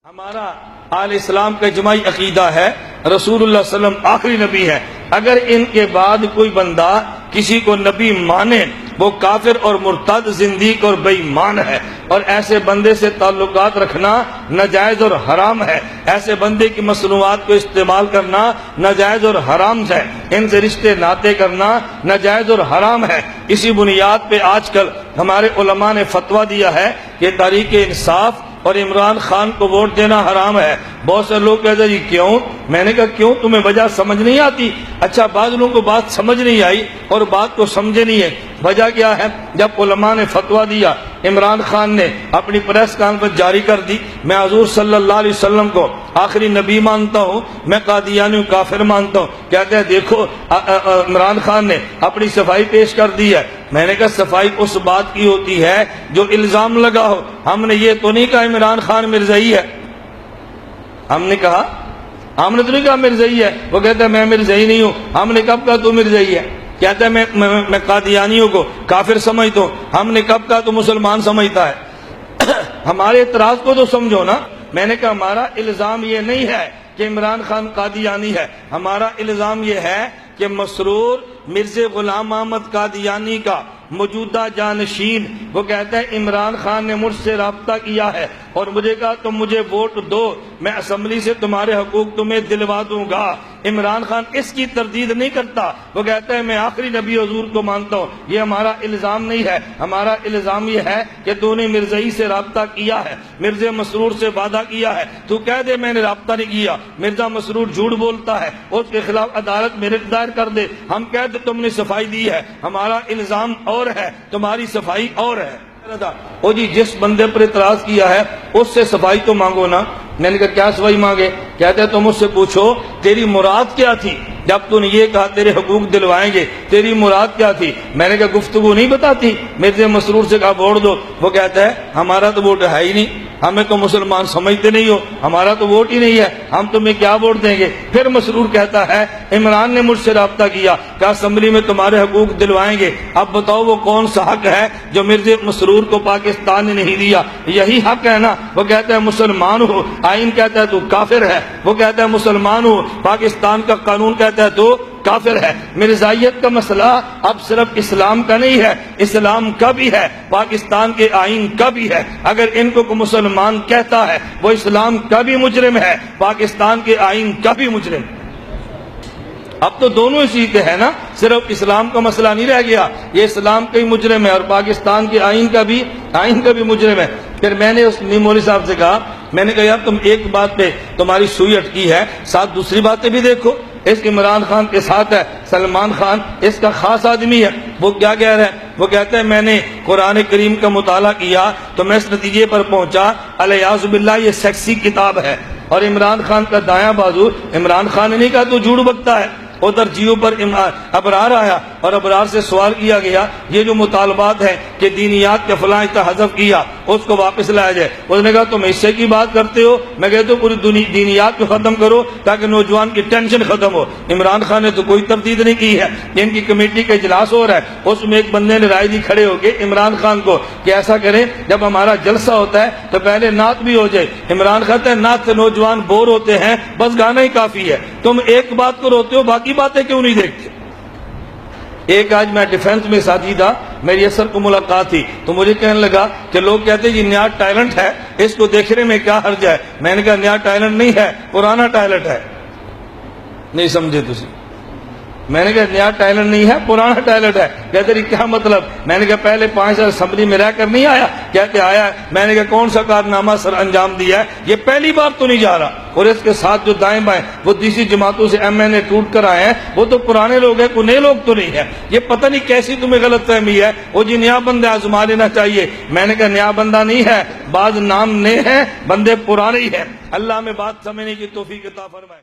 ہمارا آل اسلام کا اجماعی عقیدہ ہے رسول اللہ صلی اللہ علیہ وسلم آخری نبی ہے۔ اگر ان کے بعد کوئی بندہ کسی کو نبی مانے وہ کافر اور مرتد، زندیق اور بے ایمان ہے، اور ایسے بندے سے تعلقات رکھنا ناجائز اور حرام ہے۔ ایسے بندے کی مصنوعات کو استعمال کرنا ناجائز اور حرام ہے۔ ان سے رشتے ناطے کرنا ناجائز اور حرام ہے۔ اسی بنیاد پہ آج کل ہمارے علماء نے فتویٰ دیا ہے کہ تحریک انصاف اور عمران خان کو ووٹ دینا حرام ہے۔ بہت سے لوگ کہتے ہیں جی کیوں؟ میں نے کہا کیوں؟ تمہیں وجہ سمجھ نہیں آتی؟ اچھا، بعض لوگوں کو بات سمجھ نہیں آئی اور بات کو سمجھے نہیں ہے۔ وجہ کیا ہے؟ جب علماء نے فتویٰ دیا، عمران خان نے اپنی پریس کانفرنس جاری کر دی، میں حضور صلی اللہ علیہ وسلم کو آخری نبی مانتا ہوں، میں قادیانی کافر مانتا ہوں۔ کہتے ہیں دیکھو عمران خان نے اپنی صفائی پیش کر دی ہے۔ میں نے کہا صفائی اس بات کی ہوتی ہے جو الزام لگا ہو۔ ہم نے یہ تو نہیں کہا عمران خان مرزائی ہے، ہم نے تو نہیں کہا مرزائی ہے۔ وہ کہتا ہے میں مرزائی نہیں ہوں۔ ہم نے کب کہا تو مرزائی ہے؟ کہتا ہے میں قادیانیوں کو کافر سمجھتا ہوں۔ ہم نے کب کہا تو مسلمان سمجھتا ہے؟ ہمارے اعتراض کو تو سمجھو نا۔ میں نے کہا ہمارا الزام یہ نہیں ہے کہ عمران خان قادیانی ہے، ہمارا الزام یہ ہے کہ مسرور مرزا غلام احمد قادیانی کا موجودہ جانشین وہ کہتا ہے عمران خان نے مجھ سے رابطہ کیا ہے اور مجھے کہا تم مجھے ووٹ دو، میں اسمبلی سے تمہارے حقوق تمہیں دلوا دوں گا۔ عمران خان اس کی تردید نہیں کرتا، وہ کہتا ہے میں آخری نبی حضور کو مانتا ہوں۔ یہ ہمارا الزام نہیں ہے۔ ہمارا الزام یہ ہے کہ تو نے مرزائی سے رابطہ کیا ہے، مرزا مسرور سے وعدہ کیا ہے۔ تو کہہ دے میں نے رابطہ نہیں کیا، مرزا مسرور جھوٹ بولتا ہے، اس کے خلاف عدالت میں رٹ دائر کر دے۔ ہم کہہ دے تم نے صفائی دی ہے، ہمارا الزام اور ہے، تمہاری صفائی اور ہے۔ او جی جس بندے پر اعتراض کیا ہے اس سے صفائی تو مانگو نا۔ میں نے کہا کیا صفائی مانگے؟ کہتے ہیں تم مجھ سے پوچھو تیری مراد کیا تھی جب تو نے یہ کہا تیرے حقوق دلوائیں گے، تیری مراد کیا تھی؟ میں نے کہا گفتگو نہیں بتاتی؟ مرزا مسرور سے کہا ووٹ دو، وہ کہتا ہے ہمارا تو ووٹ ہے ہی نہیں، ہمیں تو مسلمان سمجھتے نہیں ہو، ہمارا تو ووٹ ہی نہیں ہے، ہم تمہیں کیا ووٹ دیں گے؟ پھر مسرور کہتا ہے عمران نے مجھ سے رابطہ کیا کہ اسمبلی میں تمہارے حقوق دلوائیں گے۔ اب بتاؤ وہ کون سا حق ہے جو مرزا مسرور کو پاکستان نے نہیں دیا؟ یہی حق ہے نا۔ وہ کہتا ہے مسلمان ہو، آئین کہتا ہے تو کافر ہے۔ وہ کہتا ہے مسلمان ہو، پاکستان کا قانون کہتا ہے تو کافر ہے۔ مرزائیت کا مسئلہ اب صرف اسلام کا نہیں ہے، اسلام کا بھی ہے، پاکستان کے آئین کا بھی ہے۔ اگر ان کو مسلمان کہتا ہے وہ اسلام کا بھی مجرم ہے، پاکستان کے آئین کا بھی مجرم ہے۔ اب تو دونوں اسی پہ ہے نا، صرف اسلام کا مسئلہ نہیں رہ گیا، یہ اسلام کا ہی مجرم ہے اور پاکستان کے آئین کا بھی مجرم ہے۔ پھر میں نے اس نیم مولوی صاحب سے کہا، میں نے کہا یار تم ایک بات پہ تمہاری سوئی اٹکی ہے، ساتھ دوسری باتیں بھی دیکھو۔ اس عمران خان کے ساتھ ہے سلمان خان، اس کا خاص آدمی ہے۔ وہ کیا کہہ رہا ہے؟ وہ کہتا ہے میں نے قرآن کریم کا مطالعہ کیا تو میں اس نتیجے پر پہنچا الیاذ باللہ یہ سیکسی کتاب ہے۔ اور عمران خان کا دایاں بازو، عمران خان نے نہیں کہا تو جھوٹ بکتا ہے۔ ادھر جیو پر ابرار آیا اور ابرار سے سوال کیا گیا یہ جو مطالبات ہیں کہ دینیات کے فلاں حذف کیا اس کو واپس لایا جائے، اس نے کہا تم حصے کی بات کرتے ہو، میں کہتا ہوں پوری دینیات کو ختم کرو تاکہ نوجوان کی ٹینشن ختم ہو۔ عمران خان نے تو کوئی تردید نہیں کی ہے۔ ان کی کمیٹی کا اجلاس ہو رہا ہے، اس میں ایک بندے نے رائے دی کھڑے ہو کے عمران خان کو کہ ایسا کریں جب ہمارا جلسہ ہوتا ہے تو پہلے نعت بھی ہو جائے۔ عمران کہتا ہے نعت سے نوجوان بور ہوتے ہیں، بس گانا ہی کافی ہے، تم ایک بات کو روتے ہو باقی باتیں کیوں نہیں دیکھتے؟ ایک آج میں ڈیفنس میں ساتھی تھا، میری اثر کو ملاقات تھی تو مجھے کہنے لگا کہ لوگ کہتے ہیں یہ نیا ٹیلنٹ ہے، اس کو دیکھنے میں کیا حرج ہے؟ میں نے کہا نیا ٹیلنٹ نہیں ہے، پرانا ٹیلنٹ ہے۔ نہیں سمجھے تسی؟ میں نے کہا نیا ٹیلنٹ نہیں ہے، پرانا ٹیلنٹ ہے۔ کہتے ہیں کیا مطلب؟ میں نے کہا پہلے 5 سال اسمبلی میں رہ کر نہیں آیا؟ کہتے آیا ہے۔ میں نے کہا کون سا کارنامہ سر انجام دیا ہے؟ یہ پہلی بار تو نہیں جا رہا۔ اور اس کے ساتھ جو دائیں بائیں وہ دیسی جماعتوں سے MNA ٹوٹ کر آئے ہیں وہ تو پرانے لوگ ہیں، کوئی نئے لوگ تو نہیں ہے۔ یہ پتہ نہیں کیسی تمہیں غلط فہمی ہے، وہ جی نیا بندہ آزما لینا چاہیے۔ میں نے کہا نیا بندہ نہیں ہے، بعض نام نئے ہیں، بندے پرانے ہی ہیں۔ اللہ میں بات سمجھنے کی توفیق عطا فرمائے۔